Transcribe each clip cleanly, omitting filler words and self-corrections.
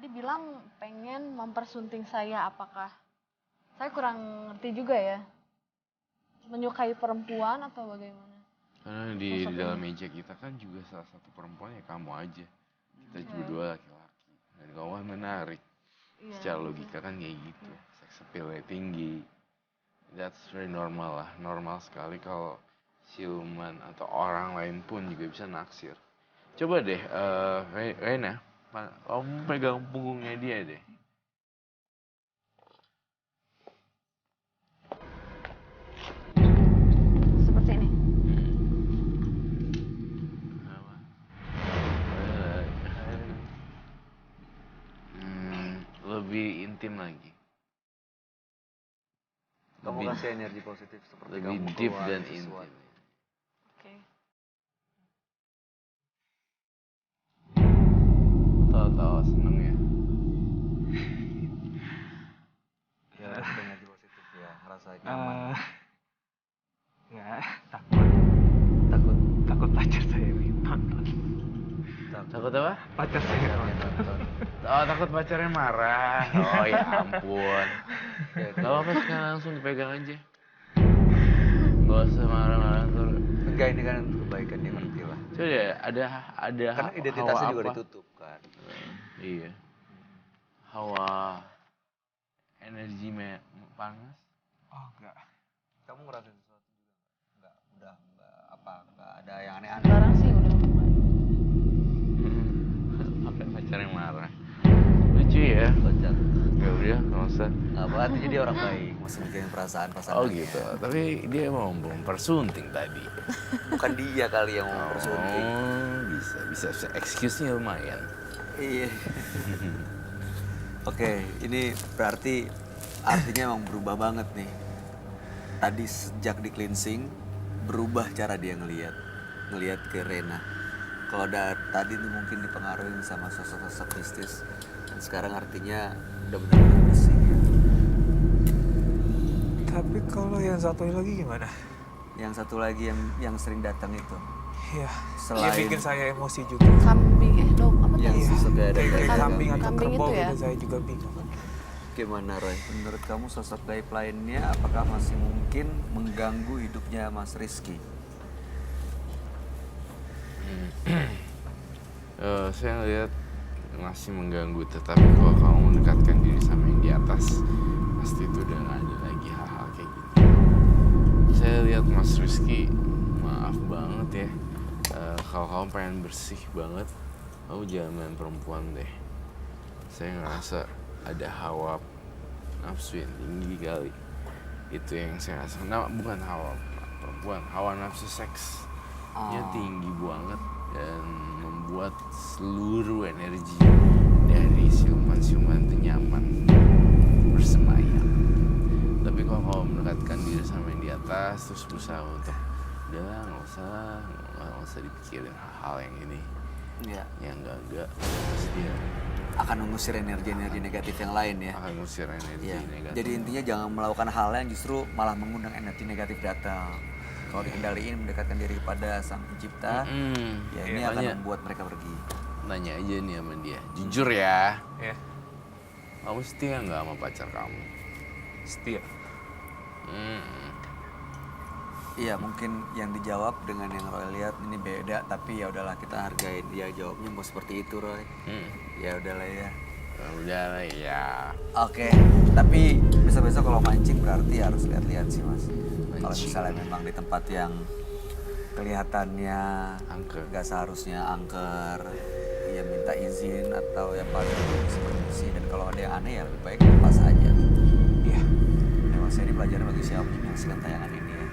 tadi bilang pengen mempersunting saya, apakah saya kurang ngerti juga ya? Menyukai perempuan atau bagaimana? Karena di dalam meja kita kan juga salah satu perempuan ya kamu aja. Kita juga dua laki-laki. Dan kamu kan menarik. Secara logika kan kayak gitu. Sex appeal-nya tinggi. That's very normal lah. Normal sekali kalau siluman atau orang lain pun juga bisa naksir. Coba deh, Rena, kamu pegang punggungnya dia deh. Seperti ini. Lebih intim lagi. Kamu Lebih- kasih energi positif seperti Lebih kamu deep keluar dan sesuatu. intim. Oke. Tawa-tawa seneng ya. Ya, dapat energi positif ya, ngerasa nyaman. Nggak, takut takut pacar saya nonton. Takut apa? Pacar saya nonton. Oh, takut pacarnya marah. Oh ya ampun. Gak apa-apa, sekarang langsung dipegang aja. Gak usah marah-marah tuh. Enggak, ini kan untuk kebaikan dia ngerti lah. Coba deh, ada Karena hawa identitasnya juga apa? ditutup kan. Iya. Hawa energi panas. Oh enggak. Kamu ngerasain sesuatu juga enggak? Udah enggak ada yang aneh-aneh. Sekarang sih udah mulai. Sampai pacarnya marah. Lucu ya. Kocak. Ya udah, nggak usah. Enggak apa, artinya dia orang baik, masih mikirin perasaan pasangannya. Oh gitu. Tapi dia mau mempersunting tadi. Bukan dia kali yang mau mempersunting. Oh, bisa. Excuse-nya lumayan. Iya. Oke, ini berarti artinya emang berubah banget nih. Tadi sejak di cleansing, berubah cara dia ngelihat ke Rena. Kalau tadi tuh mungkin dipengaruhi sama sosok-sosok mistis, dan sekarang artinya udah benar-benar bersih. Tapi kalau yang satu lagi gimana? Yang satu lagi yang sering datang itu, Ya, Selain- dia bikin saya emosi juga. Kambing, dok, apa yang tadi? sosok ada Kayak kambing atau Kambing kerbau itu ya? gitu, saya juga bingung. Gimana Roy? Menurut kamu sosok gaib lainnya apakah masih mungkin mengganggu hidupnya Mas Rizky? Saya ngeliat masih mengganggu, tetapi kalau kamu mendekatkan diri sama yang di atas, pasti itu udah gak ada lagi hal-hal kayak gitu. Saya lihat Mas Rizky, maaf banget ya, kalau kamu pengen bersih banget, kamu jangan main perempuan deh. Saya ngerasa ada hawa nafsu yang tinggi kali. Itu yang saya rasa. Nah, bukan hawa perempuan, hawa nafsu seks. Nya tinggi banget dan membuat seluruh energi dari siluman-siluman itu nyaman bersemayam. Tapi kalau kamu mendekatkan diri sama yang di atas terus berusaha untuk udah nggak usah dipikirin hal-hal yang ini, Ya, yang enggak terus dia akan mengusir energi-energi negatif yang lain ya. akan ngusir energi Iya. negatif. Jadi intinya jangan melakukan hal yang justru malah mengundang energi negatif datang. Kalau dikendaliin mendekatkan diri kepada Sang Pencipta, ya ini akan Nanya, membuat mereka pergi. nanya aja nih sama dia, jujur ya, Ya, kamu setia nggak sama pacar kamu? setia. Iya, mungkin yang dijawab dengan yang Roy lihat ini beda, tapi ya udahlah kita hargain dia jawabnya mau seperti itu Roy. Ya udahlah ya. Udah lah ya. Oke, tapi besok-besok kalau mancing berarti harus lihat-lihat sih Mas. Kalau Mancing. misalnya memang di tempat yang kelihatannya Angker. nggak seharusnya angker, ya minta izin atau yang paling bersih. Dan kalau ada yang aneh ya lebih baik lepas aja. Iya. Memang saya ini pelajaran bagi siapa yang menyaksikan tayangan ini ya.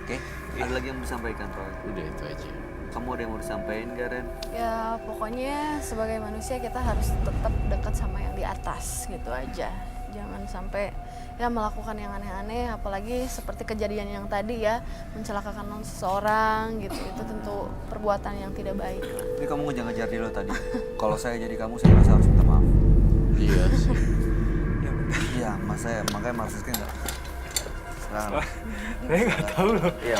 Oke, ada lagi yang mau disampaikan Roy? Udah itu aja. Kamu ada yang mau disampaikan Garen? Ya pokoknya sebagai manusia kita harus tetap dekat sama yang di atas gitu aja. Jangan sampai ya melakukan yang aneh-aneh, apalagi seperti kejadian yang tadi ya, mencelakakan seseorang gitu. Itu tentu perbuatan yang tidak baik. Ini kamu ngejar-ngejar diri lo tadi. Kalau saya jadi kamu, saya rasa harus minta maaf. Iya sih. Ya benar. Iya, mas saya makanya Mas Rizky enggak. Sekarang. Saya nggak tahu loh. Iya,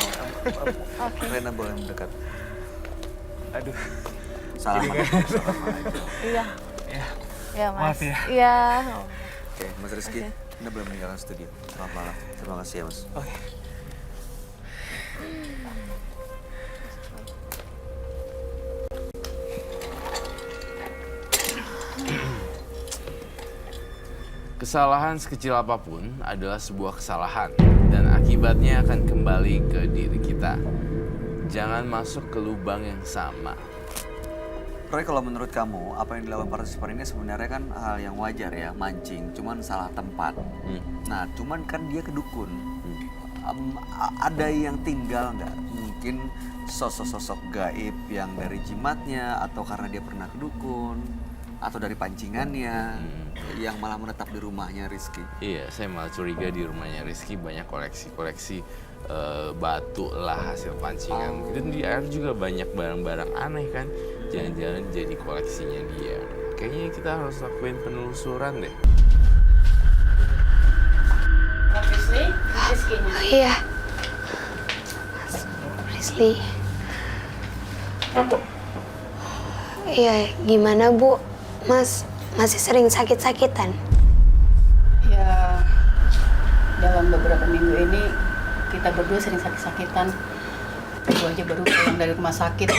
Rena boleh mendekat. Aduh. Salaman. Iya. Ya. Ya Mas. Maaf ya. Iya. Oke, Mas Rizky, Anda boleh meninggalkan studio. Selamat malam. Terima kasih ya, Mas. Oke. Kesalahan sekecil apapun adalah sebuah kesalahan dan akibatnya akan kembali ke diri kita. Jangan masuk ke lubang yang sama. Roy, kalau menurut kamu, apa yang dilakukan partisipan ini sebenarnya kan hal yang wajar ya, mancing, cuman salah tempat. Nah, cuman kan dia kedukun. Ada yang tinggal nggak? Mungkin sosok-sosok gaib yang dari jimatnya, atau karena dia pernah kedukun, atau dari pancingannya, yang malah menetap di rumahnya Rizky. Iya, saya malah curiga di rumahnya Rizky banyak koleksi-koleksi batu lah hasil pancingan. Dan di air juga banyak barang-barang aneh kan. Jangan-jangan jadi koleksinya dia. Kayaknya kita harus lakuin penelusuran deh. Iya. Rizky. Iya, gimana Bu? Mas masih sering sakit-sakitan? Ya, dalam beberapa minggu ini kita berdua sering sakit-sakitan. Ibu aja baru pulang dari rumah sakit.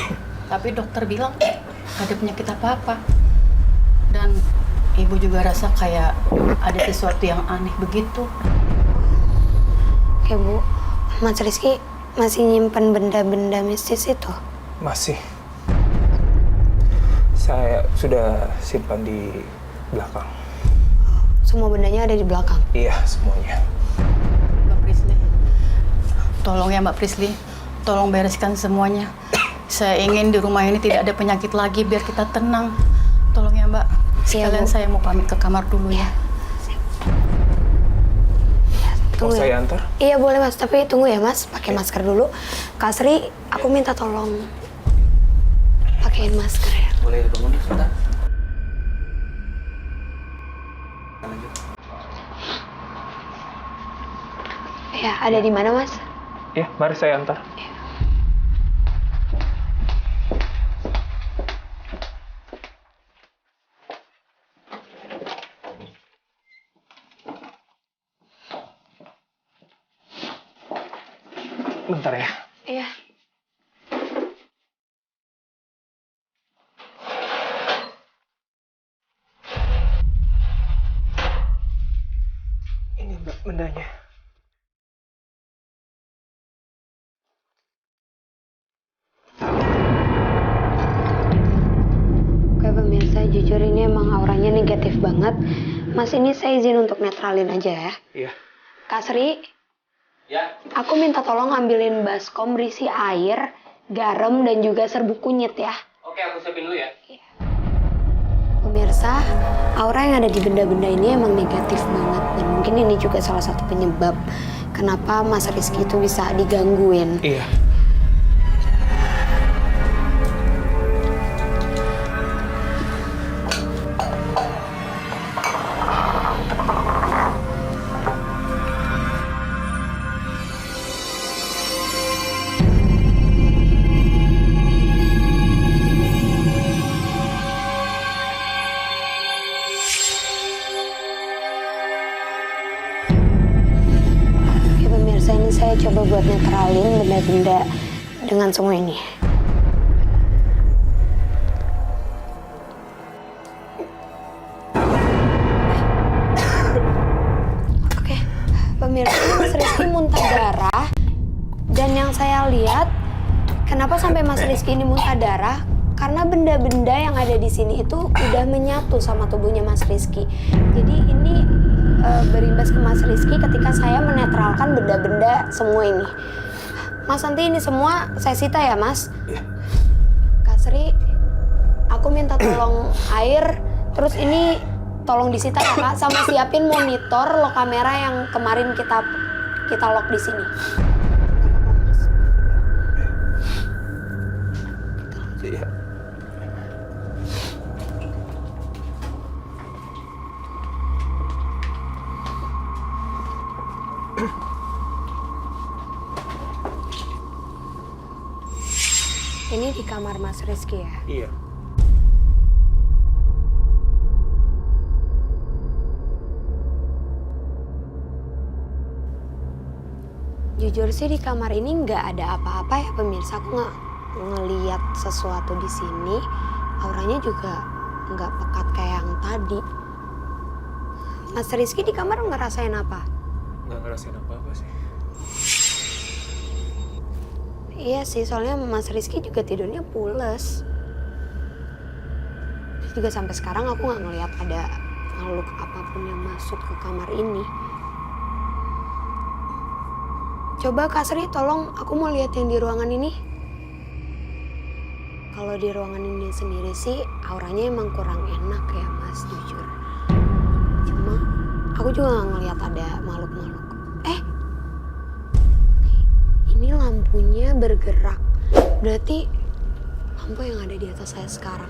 Tapi dokter bilang gak ada penyakit apa-apa. Dan ibu juga rasa kayak ada sesuatu yang aneh begitu. Oke Bu, Mas Rizky masih nyimpan benda-benda mistis itu? Masih. Saya sudah simpan di belakang. Semua bendanya ada di belakang? Iya, semuanya. Mbak Prisley, tolong ya Mbak Prisley, tolong bereskan semuanya. Saya ingin di rumah ini tidak ada penyakit lagi biar kita tenang. Tolong ya Mbak. Sekalian Bu. saya mau pamit ke kamar dulu ya. Mau Tunggu saya ya. antar? Iya boleh Mas, tapi tunggu ya Mas, pakai masker dulu. Kak Sri, aku minta tolong pakein masker ya. Boleh bangun sebentar? Lanjut. Ya, ada di mana Mas? Ya, mari saya antar. Bentar ya. Iya. Ini Mbak bendanya. Oke pemirsa, jujur ini emang auranya negatif banget. Mas ini saya izin untuk netralin aja ya. Iya. Kak Sri, ya. Aku minta tolong ambilin baskom berisi air, garam, dan juga serbuk kunyit ya. Oke, aku siapin dulu ya. Pemirsa, aura yang ada di benda-benda ini emang negatif banget. Dan mungkin ini juga salah satu penyebab kenapa Mas Rizky itu bisa digangguin. Iya. Oke pemirsa, ini saya coba buat netralin benda-benda dengan semua ini. Oke, pemirsa, ini Mas Rizky muntah darah. Dan yang saya lihat, kenapa sampai Mas Rizky ini muntah darah? Karena benda-benda yang ada di sini itu udah menyatu sama tubuhnya Mas Rizky. Jadi ini berimbas ke Mas Rizky ketika saya menetralkan benda-benda semua ini. Mas, nanti ini semua saya sita ya, Mas? Iya. Kak Sri, aku minta tolong air, terus ini tolong disita ya, Kak, sama siapin monitor lo kamera yang kemarin kita lock di sini. Iya. Ini di kamar Mas Rizky ya? Iya. Jujur sih di kamar ini nggak ada apa-apa ya pemirsa. Aku nggak ngeliat sesuatu di sini. Auranya juga nggak pekat kayak yang tadi. Mas Rizky di kamar ngerasain apa? Nggak ngerasain apa-apa sih. Iya sih, soalnya Mas Rizky juga tidurnya pules. Juga sampai sekarang aku nggak ngeliat ada makhluk apapun yang masuk ke kamar ini. Coba Kak Sri, tolong aku mau lihat yang di ruangan ini. Kalau di ruangan ini sendiri sih auranya emang kurang enak ya Mas, jujur. Cuma aku juga nggak ngeliat ada makhluk-makhluk. Ini lampunya bergerak. Berarti lampu yang ada di atas saya sekarang.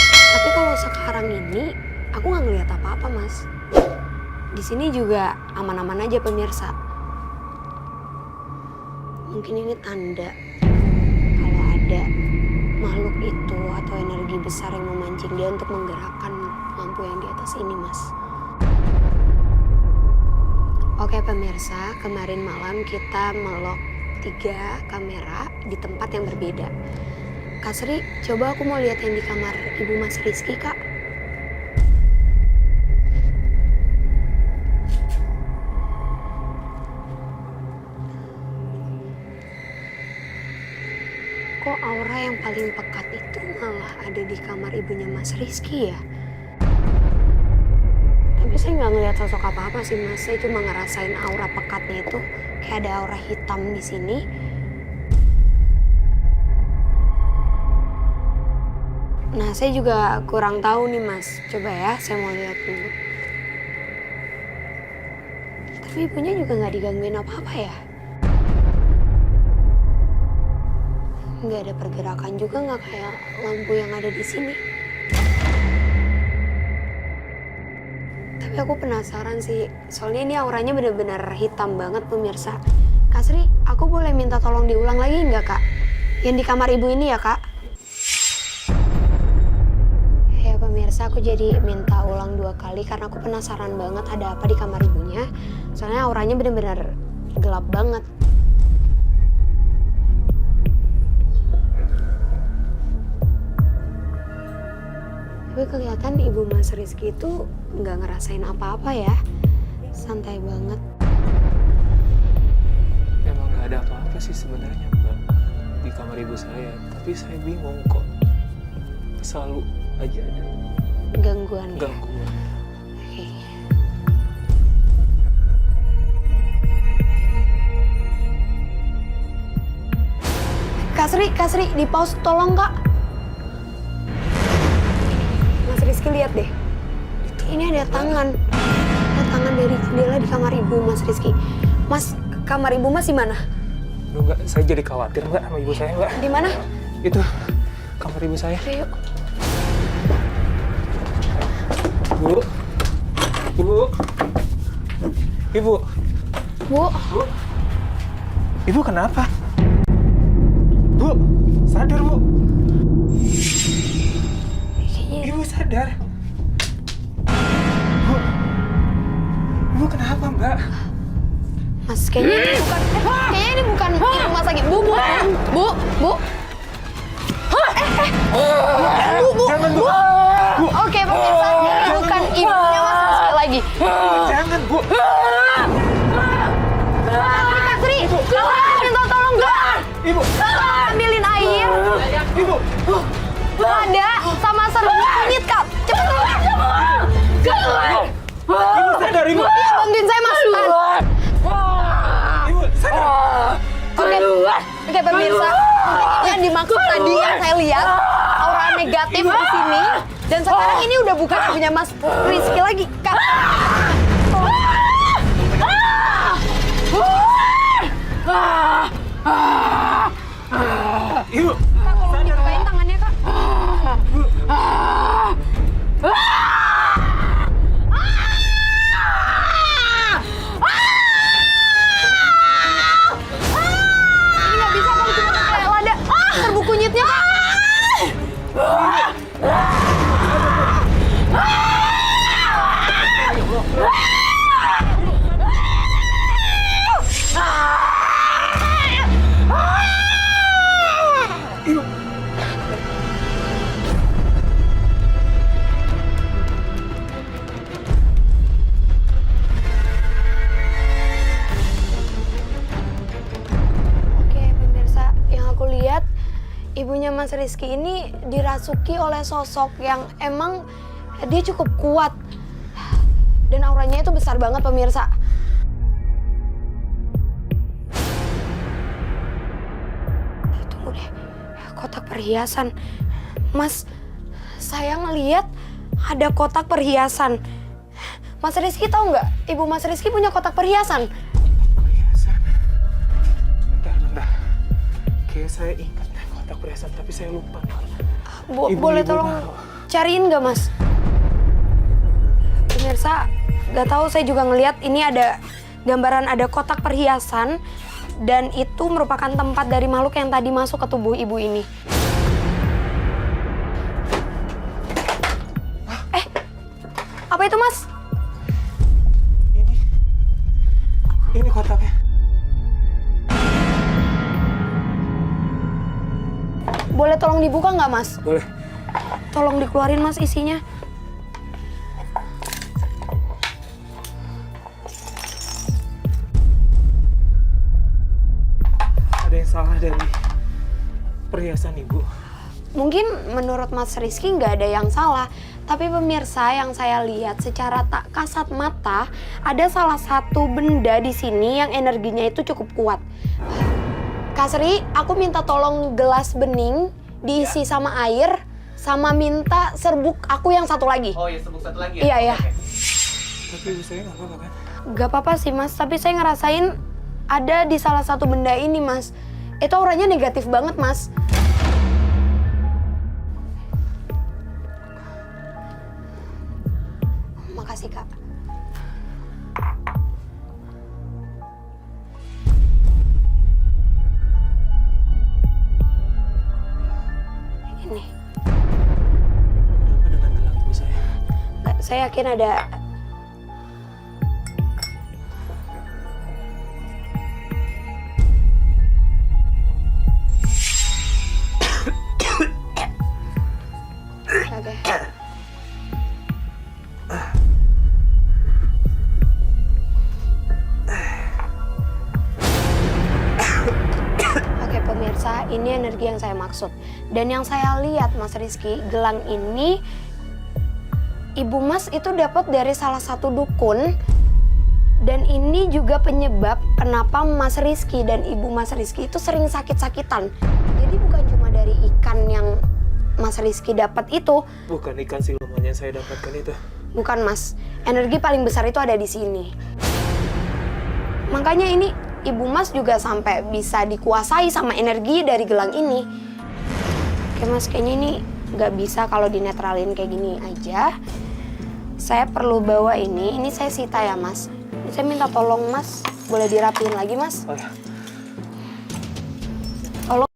Tapi kalau sekarang ini aku nggak ngeliat apa-apa Mas. Di sini juga aman-aman aja pemirsa. Mungkin ini tanda kalau ada makhluk itu atau energi besar yang memancing dia untuk menggerakkan lampu yang di atas ini, Mas. Oke pemirsa, kemarin malam kita melok 3 kamera di tempat yang berbeda. Kak Sri, coba aku mau lihat yang di kamar Ibu Mas Rizky, Kak. Kok aura yang paling pekat itu malah ada di kamar ibunya Mas Rizky ya? Tapi saya nggak ngeliat sosok apa-apa sih Mas. Saya cuma ngerasain aura pekatnya itu kayak ada aura hitam di sini. Nah, saya juga kurang tahu nih Mas. Coba ya, saya mau lihat dulu. Tapi ibunya juga nggak digangguin apa-apa ya? Nggak ada pergerakan juga, nggak kayak lampu yang ada di sini. Tapi aku penasaran sih, soalnya ini auranya benar-benar hitam banget pemirsa. Kak Sri, aku boleh minta tolong diulang lagi nggak Kak? Yang di kamar ibu ini ya Kak? Ya pemirsa, aku jadi minta ulang 2 kali karena aku penasaran banget ada apa di kamar ibunya. Soalnya auranya benar-benar gelap banget. Tapi kelihatan Ibu Mas Rizky itu nggak ngerasain apa-apa ya. Santai banget. Memang nggak ada apa-apa sih sebenarnya Mbak di kamar ibu saya. Tapi saya bingung kok selalu aja ada Gangguan ya? gangguan. Oke. Kak Sri, di pause tolong Kak. Mas Rizky lihat deh. Ini ada tangan. Ada tangan dari jendela di kamar ibu Mas Rizky. Mas, kamar ibu Mas di mana? Duh, Mbak, saya jadi khawatir Mbak sama ibu saya Mbak. Di mana? Itu kamar ibu saya. Ayo. Bu. Ibu. Ibu. Bu, Ibu kenapa? Bu, sadar Bu. kayaknya Ibu sadar. Bu. Ibu kenapa Mbak? Mas, kayaknya ini bukan ibu Mas lagi. Bu. Jangan Bu. Bu. Oke, pemirsa, ini bukan ibunya Mas Rizky lagi. Jangan Bu. Kak Sri, kamu minta tolong gak? Ibu. Ambilin air. Ibu. Ada sama serbuk kunyit, Kak. Cepet tolong. Ibu sadar Ibu. Iya, bantuin saya Mas. Ibu sadar. Oke pemirsa, yang dimaksud tadi yang saya lihat aura negatif di sini, dan sekarang ini udah bukan punya Mas Rizky lagi, Kak. Ibu. Kak, tolong dibukain tangannya, Kak. Ini nggak bisa kalau cuma pakai lada. Serbuk kunyitnya, Kak. ibunya Mas Rizky ini dirasuki oleh sosok yang emang dia cukup kuat. Dan auranya itu besar banget pemirsa. Tunggu deh, kotak perhiasan. Mas, saya ngeliat ada kotak perhiasan. Mas Rizky tahu nggak? Ibu Mas Rizky punya kotak perhiasan. Perhiasan. Bentar. Kayak saya ingat kotak perhiasan, tapi saya lupa. Boleh tolong cariin nggak, Mas? Pemirsa, nggak tahu, saya juga ngelihat ini ada gambaran ada kotak perhiasan dan itu merupakan tempat dari makhluk yang tadi masuk ke tubuh ibu ini. Apa itu, Mas? Ini kotaknya. Boleh tolong dibuka nggak, Mas? Boleh. Tolong dikeluarin, Mas, isinya. Ada yang salah dari perhiasan ibu. Mungkin menurut Mas Rizky nggak ada yang salah. Tapi pemirsa, yang saya lihat secara tak kasat mata, ada salah satu benda di sini yang energinya itu cukup kuat. Kak Sri, aku minta tolong gelas bening diisi sama air, sama minta serbuk aku yang satu lagi. Oh iya, serbuk satu lagi ya? Iya. Tapi ibu saya nggak apa-apa kan? Gak apa-apa sih, Mas, tapi saya ngerasain ada di salah satu benda ini, Mas. Itu auranya negatif banget, Mas. Makasih, Kak. Ini. Ada apa dengan gelang ibu saya? Saya yakin ada. Oke. Oke pemirsa, ini energi yang saya maksud. Dan yang saya lihat, Mas Rizky, gelang ini Ibu Mas itu dapat dari salah satu dukun. Dan ini juga penyebab kenapa Mas Rizky dan Ibu Mas Rizky itu sering sakit-sakitan. Jadi bukan cuma dari ikan yang Mas Rizky dapat itu. Bukan ikan siluman yang saya dapatkan itu. Bukan, Mas. Energi paling besar itu ada di sini. Makanya ini Ibu Mas juga sampai bisa dikuasai sama energi dari gelang ini. Oke, Mas, kayaknya ini nggak bisa kalau dinetralin kayak gini aja. Saya perlu bawa ini. Ini saya sita ya, Mas. Ini saya minta tolong, Mas. Boleh dirapiin lagi, Mas? Oh ya. Tolong.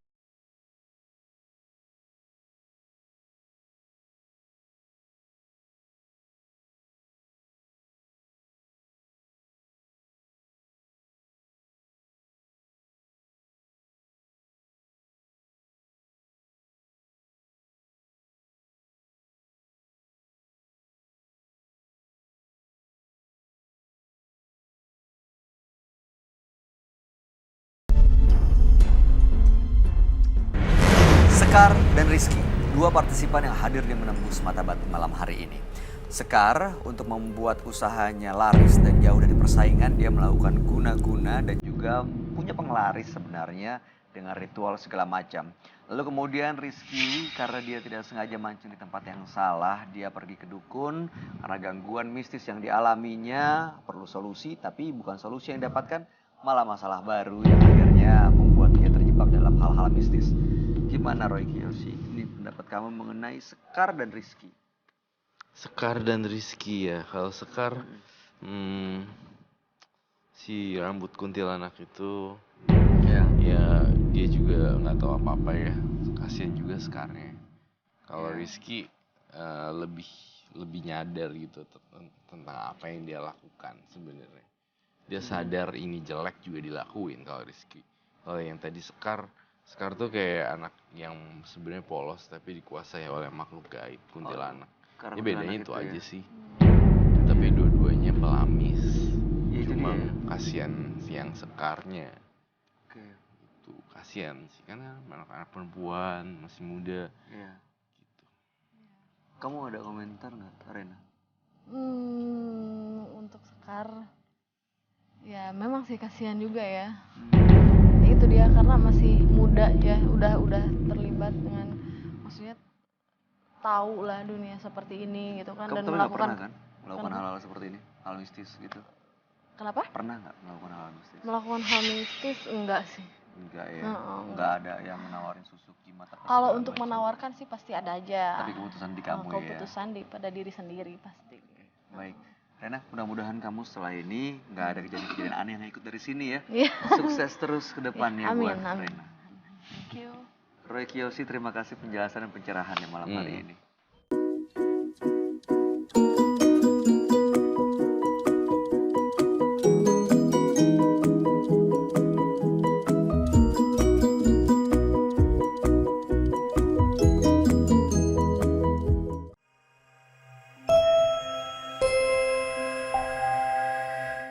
Sekar dan Rizky, dua partisipan yang hadir di Menembus Mata Batu malam hari ini. Sekar, untuk membuat usahanya laris dan jauh dari persaingan, dia melakukan guna-guna dan juga punya penglaris sebenarnya dengan ritual segala macam. Lalu kemudian Rizky, karena dia tidak sengaja mancing di tempat yang salah, dia pergi ke dukun karena gangguan mistis yang dialaminya perlu solusi, tapi bukan solusi yang didapatkan, malah masalah baru yang akhirnya membuat dia terjebak dalam hal-hal mistis. Gimana Roy Kiyoshi? Ini pendapat kamu mengenai Sekar dan Rizky? Sekar dan Rizky ya. Kalau Sekar, si rambut kuntilanak itu, ya dia juga nggak tahu apa-apa ya. Kasian juga Sekarnya. Kalau Rizky lebih nyadar gitu tentang apa yang dia lakukan sebenarnya. Dia sadar ini jelek juga dilakuin kalau Rizky. Kalau yang tadi Sekar tuh kayak anak yang sebenarnya polos tapi dikuasai oleh makhluk gaib kuntilanak. Ya bedanya itu aja sih. Tapi dua-duanya pelamis. Ya, Cuma kasihan yang Sekarnya. Oke. Itu kasihan sih karena anak-anak perempuan masih muda Iya. gitu. Kamu ada komentar nggak, Rena? Untuk Sekar, ya memang sih kasihan juga ya. Hmm. Itu dia karena masih muda ya, udah terlibat dengan, maksudnya tahu lah dunia seperti ini gitu kan, Kamu dan tapi nggak melakukan. pernah kan melakukan Kenapa? hal-hal seperti ini, hal mistis gitu? Kenapa? Pernah nggak melakukan hal mistis? Melakukan hal mistis enggak sih. Enggak ya, Heeh, nggak ada yang menawarin susu jimat apa Kalau segala untuk macam. menawarkan sih pasti ada aja. Tapi keputusan di kamu ya. Keputusan pada diri sendiri pasti. Baik, Rena, mudah-mudahan kamu setelah ini nggak ada kejadian-kejadian aneh yang ikut dari sini ya. Iya. Sukses terus ke depannya Amin, buat amin. Rena. Thank you. Roy Kiyoshi, terima kasih penjelasan dan pencerahannya malam hari ini.